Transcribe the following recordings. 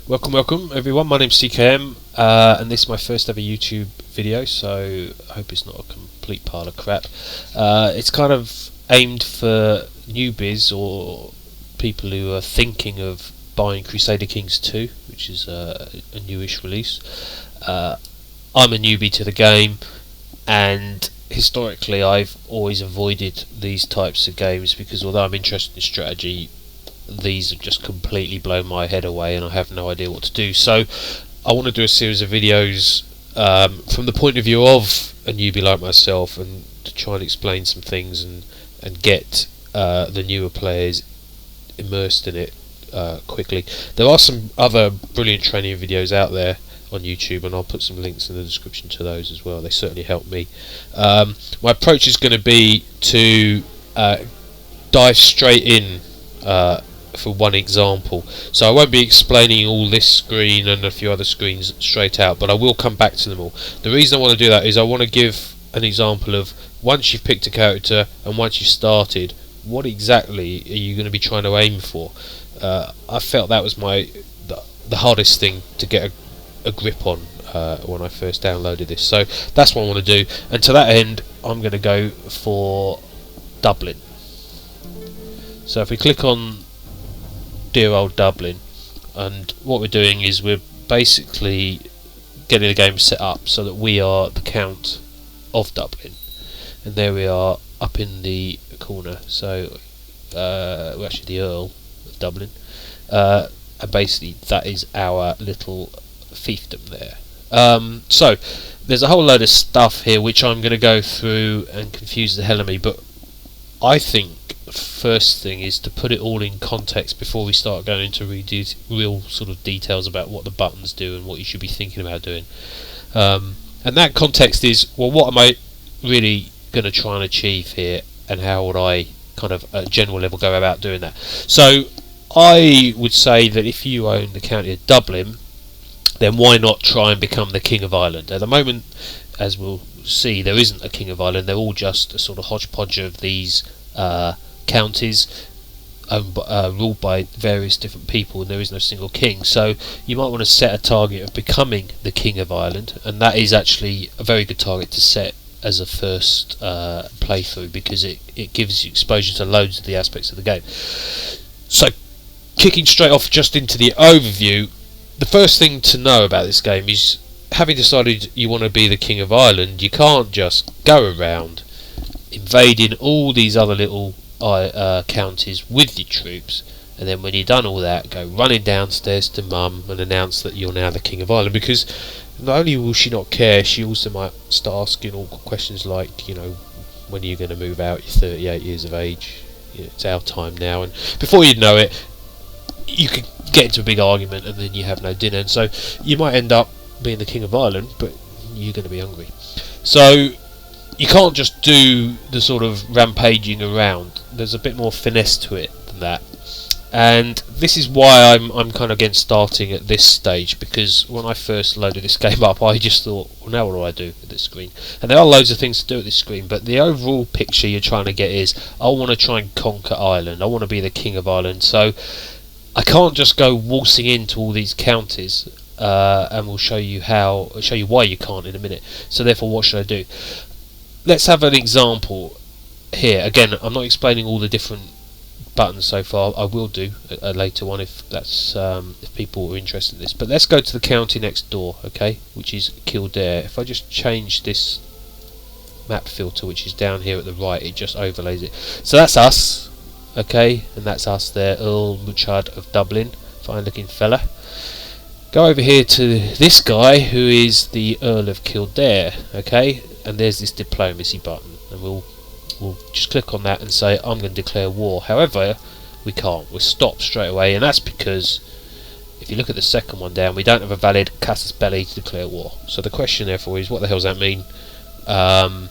Welcome everyone, my name's CKM and this is my first ever YouTube video, so I hope it's not a complete pile of crap. It's kind of aimed for newbies or people who are thinking of buying Crusader Kings 2, which is a newish release. I'm a newbie to the game, and historically I've always avoided these types of games because although I'm interested in strategy, these have just completely blown my head away and I have no idea what to do. So I want to do a series of videos from the point of view of a newbie like myself, and to try and explain some things and get the newer players immersed in it quickly. There are some other brilliant training videos out there on YouTube, and I'll put some links in the description to those as well. They certainly help me. My approach is going to be to dive straight in for one example, so I won't be explaining all this screen and a few other screens straight out, but I will come back to them all. The reason I want to do that is I want to give an example of once you've picked a character and once you've started, what exactly are you going to be trying to aim for. I felt that was the hardest thing to get a grip on when I first downloaded this, so that's what I want to do, and to that end I'm going to go for Dublin. So if we click on dear old Dublin, and what we're doing is we're basically getting the game set up so that we are the Count of Dublin, and there we are up in the corner, so we're actually the Earl of Dublin, and basically that is our little fiefdom there. So there's a whole load of stuff here which I'm going to go through and confuse the hell of me, but I think first thing is to put it all in context before we start going into real sort of details about what the buttons do and what you should be thinking about doing. And that context is, well, what am I really going to try and achieve here, and how would I kind of at a general level go about doing that. So I would say that if you own the county of Dublin, then why not try and become the King of Ireland? At the moment, as we'll see, there isn't a King of Ireland. They're all just a sort of hodgepodge of these counties ruled by various different people, and there is no single king. So you might want to set a target of becoming the King of Ireland, and that is actually a very good target to set as a first playthrough, because it gives you exposure to loads of the aspects of the game. So kicking straight off just into the overview, the first thing to know about this game is, having decided you want to be the King of Ireland, you can't just go around invading all these other little counties with your troops, and then when you've done all that, go running downstairs to Mum and announce that you're now the King of Ireland, because not only will she not care, she also might start asking all questions like, you know, when are you going to move out? You're 38 years of age, it's our time now, and before you know it, you could get into a big argument and then you have no dinner, and so you might end up being the King of Ireland, but you're going to be hungry. So you can't just do the sort of rampaging around. There's a bit more finesse to it than that, and this is why I'm kind of again starting at this stage, because when I first loaded this game up, I just thought, well, now what do I do with this screen? And there are loads of things to do with this screen, but the overall picture you're trying to get is, I want to try and conquer Ireland. I want to be the King of Ireland, so I can't just go waltzing into all these counties, and we'll show you why you can't in a minute. So therefore, what should I do? Let's have an example here. Again, I'm not explaining all the different buttons so far. I will do a later one if that's if people are interested in this. But let's go to the county next door, okay, which is Kildare. If I just change this map filter, which is down here at the right, it just overlays it. So that's us, okay, and that's us there, Earl Muchard of Dublin, fine looking fella. Go over here to this guy who is the Earl of Kildare, okay, and there's this diplomacy button, and we'll just click on that and say, I'm going to declare war. However, we can't. We're stopped straight away, and that's because if you look at the second one down, we don't have a valid casus belli to declare war. So the question therefore is, what the hell does that mean, and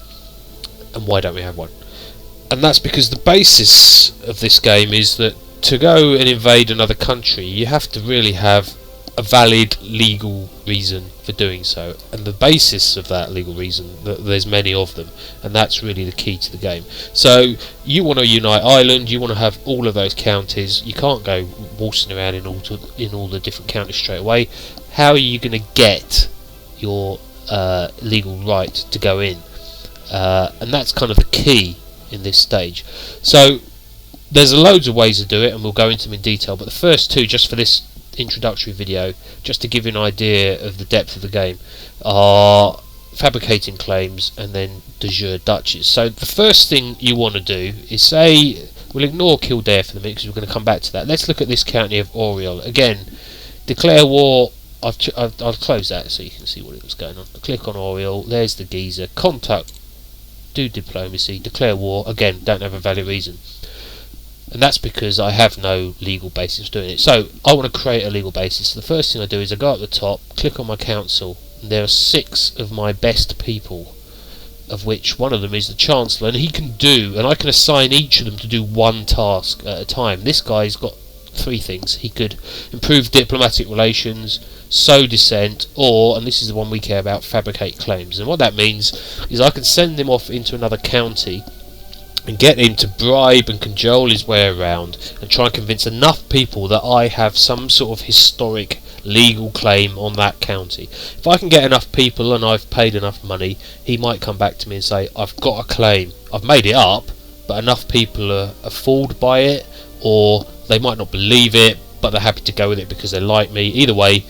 why don't we have one? And that's because the basis of this game is that to go and invade another country, you have to really have a valid legal reason for doing so, and the basis of that legal reason, there's many of them, and that's really the key to the game. So you want to unite Ireland, you want to have all of those counties. You can't go waltzing around in all the different counties straight away. How are you going to get your legal right to go in? And that's kind of the key in this stage. So there's loads of ways to do it, and we'll go into them in detail, but the first two, just for this introductory video, just to give you an idea of the depth of the game, are fabricating claims and then de jure duchies. So the first thing you want to do is say, we'll ignore Kildare for the minute because we're going to come back to that. Let's look at this county of Oriel. Again, declare war. I'll close that so you can see what it was going on. Click on Oriel, there's the geezer, contact, do diplomacy, declare war. Again, don't have a valid reason. And that's because I have no legal basis for doing it. So I want to create a legal basis. So the first thing I do is I go up the top, click on my council, and there are 6 of my best people, of which one of them is the Chancellor, and he can do, and I can assign each of them to do one task at a time. This guy's got 3 things. He could improve diplomatic relations, sow dissent, or, and this is the one we care about, fabricate claims. And what that means is I can send him off into another county and get him to bribe and cajole his way around and try and convince enough people that I have some sort of historic legal claim on that county. If I can get enough people and I've paid enough money, he might come back to me and say, I've got a claim. I've made it up, but enough people are fooled by it, or they might not believe it, but they're happy to go with it because they like me. Either way,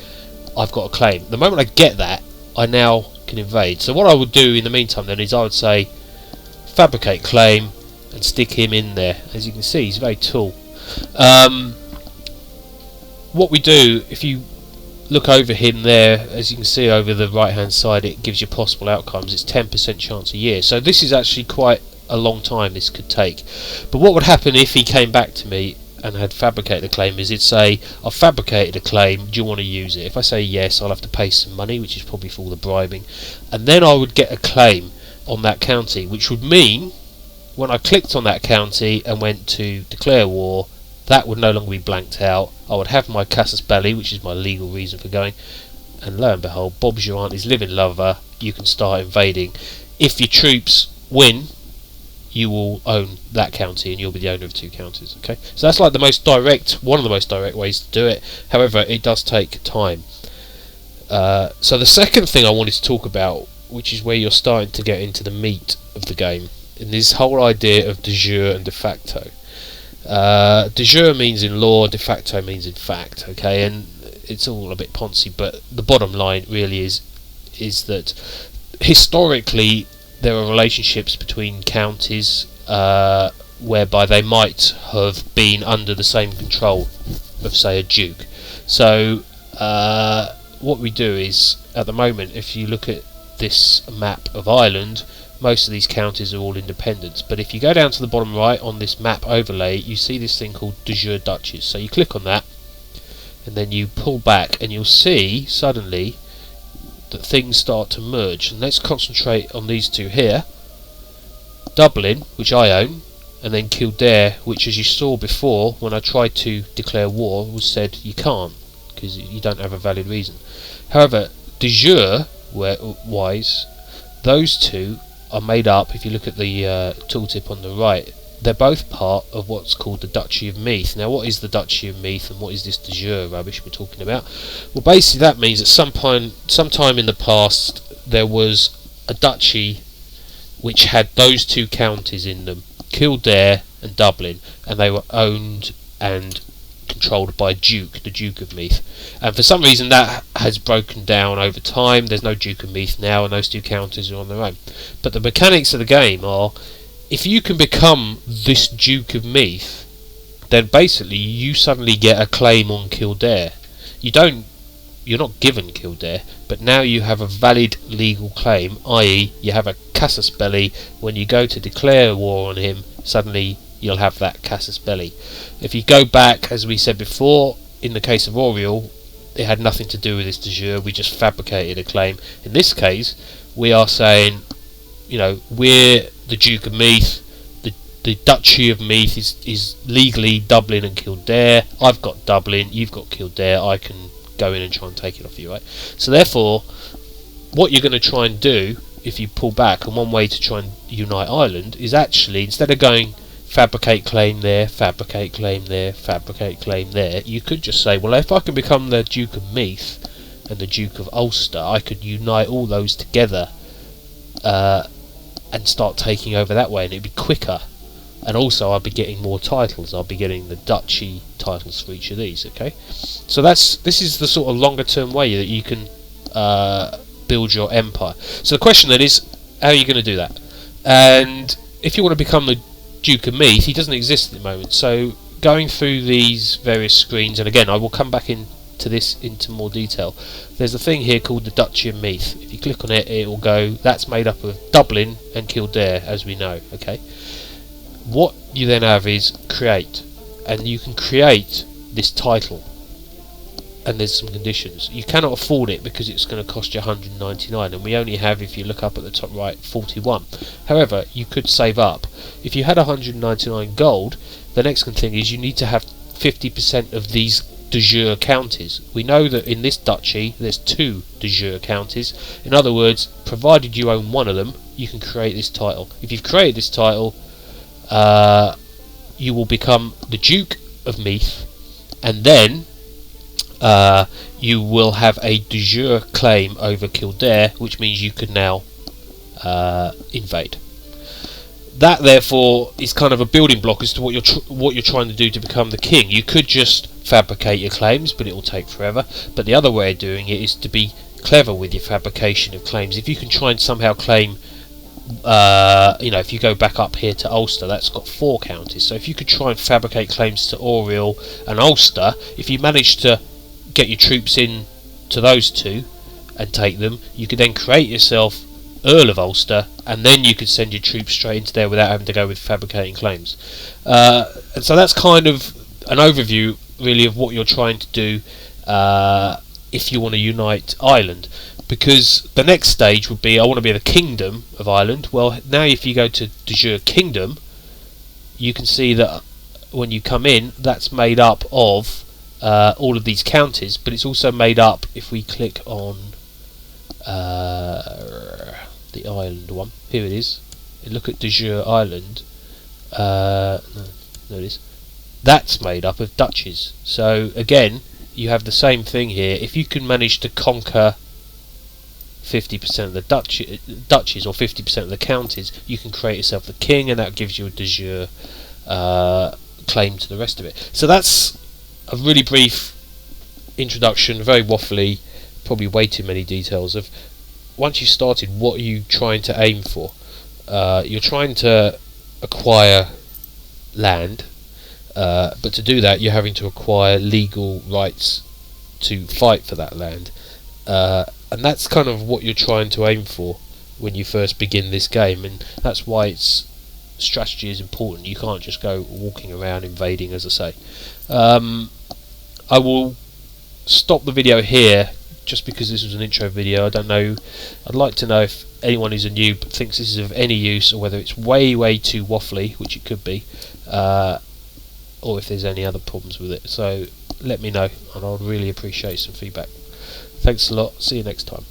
I've got a claim. The moment I get that, I now can invade. So what I would do in the meantime then is I would say, fabricate claim, and stick him in there. As you can see, he's very tall. What we do, if you look over him there, as you can see over the right hand side, it gives you possible outcomes. It's 10% chance a year, so this is actually quite a long time this could take. But what would happen if he came back to me and had fabricated a claim is he'd say, I've fabricated a claim, do you want to use it? If I say yes, I'll have to pay some money, which is probably for all the bribing, and then I would get a claim on that county, which would mean when I clicked on that county and went to declare war, that would no longer be blanked out. I would have my casus belli, which is my legal reason for going, and lo and behold, Bob's your auntie's living lover, you can start invading. If your troops win, you will own that county and you'll be the owner of 2 counties. Okay, so that's like the most direct, one of the most direct ways to do it. However, it does take time. So the second thing I wanted to talk about, which is where you're starting to get into the meat of the game, and this whole idea of de jure and de facto. De jure means in law, de facto means in fact, okay, and it's all a bit poncy, but the bottom line really is that historically there are relationships between counties whereby they might have been under the same control of, say, a duke. So what we do is, at the moment, if you look at this map of Ireland, most of these counties are all independent, but if you go down to the bottom right on this map overlay, you see this thing called de jure duchies. So you click on that and then you pull back and you'll see suddenly that things start to merge. And let's concentrate on these 2 here, Dublin, which I own, and then Kildare, which, as you saw before when I tried to declare war, was said you can't because you don't have a valid reason. However, de jure wise, those 2 are made up. If you look at the tooltip on the right, they're both part of what's called the Duchy of Meath. Now, what is the Duchy of Meath and what is this de jure rubbish we're talking about? Well, basically that means that sometime in the past there was a duchy which had those 2 counties in them, Kildare and Dublin, and they were owned and controlled by the Duke of Meath, and for some reason that has broken down over time. There's no Duke of Meath now, and those 2 counties are on their own. But the mechanics of the game are, if you can become this Duke of Meath, then basically you suddenly get a claim on Kildare. You're not given Kildare, but now you have a valid legal claim, i.e. you have a casus belli. When you go to declare war on him, suddenly you'll have that casus belli. If you go back, as we said before, in the case of Oriel, it had nothing to do with this de jure, we just fabricated a claim. In this case, we are saying, you know, we're the Duke of Meath, the Duchy of Meath is legally Dublin and Kildare. I've got Dublin, you've got Kildare, I can go in and try and take it off you, right? So therefore, what you're going to try and do if you pull back, and one way to try and unite Ireland is actually, instead of going fabricate claim there, fabricate claim there, fabricate claim there, you could just say, well, if I can become the Duke of Meath and the Duke of Ulster, I could unite all those together and start taking over that way, and it'd be quicker. And also I'll be getting more titles. I'll be getting the duchy titles for each of these. Okay, so this is the sort of longer term way that you can build your empire. So the question then is, how are you going to do that? And if you want to become the Duke of Meath, he doesn't exist at the moment. So going through these various screens, and again I will come back into this into more detail. There's a thing here called the Duchy of Meath. If you click on it, it will go. That's made up of Dublin and Kildare, as we know. Okay. What you then have is create, and you can create this title, and there's some conditions. You cannot afford it because it's going to cost you 199, and we only have, if you look up at the top right, 41. However, you could save up. If you had 199 gold, the next thing is you need to have 50% of these de jure counties. We know that in this duchy there's 2 de jure counties. In other words, provided you own one of them, you can create this title. If you've created this title, you will become the Duke of Meath, and then you will have a de jure claim over Kildare, which means you could now invade. That therefore is kind of a building block as to what you're trying to do to become the king. You could just fabricate your claims, but it will take forever. But the other way of doing it is to be clever with your fabrication of claims. If you can try and somehow claim, if you go back up here to Ulster, that's got 4 counties. So if you could try and fabricate claims to Oriel and Ulster, if you manage to get your troops in to those 2 and take them, you could then create yourself Earl of Ulster, and then you could send your troops straight into there without having to go with fabricating claims. And so that's kind of an overview really of what you're trying to do if you want to unite Ireland. Because the next stage would be, I want to be the Kingdom of Ireland. Well, now if you go to de jure Kingdom, you can see that when you come in, that's made up of all of these counties, but it's also made up, if we click on the Ireland one, here it is, and look at de jure Ireland, no it is, that's made up of duchies. So again, you have the same thing here. If you can manage to conquer 50% of the duchies or 50% of the counties, you can create yourself the king, and that gives you a de jure claim to the rest of it. So that's a really brief introduction, very waffly, probably way too many details of, once you started, what are you trying to aim for? You're trying to acquire land, but to do that you're having to acquire legal rights to fight for that land, and that's kind of what you're trying to aim for when you first begin this game, and that's why strategy is important. You can't just go walking around invading, as I say. I will stop the video here just because this was an intro video. I don't know, I'd like to know if anyone who's a noob thinks this is of any use, or whether it's way too waffly, which it could be, or if there's any other problems with it. So let me know, and I'd really appreciate some feedback. Thanks a lot, see you next time.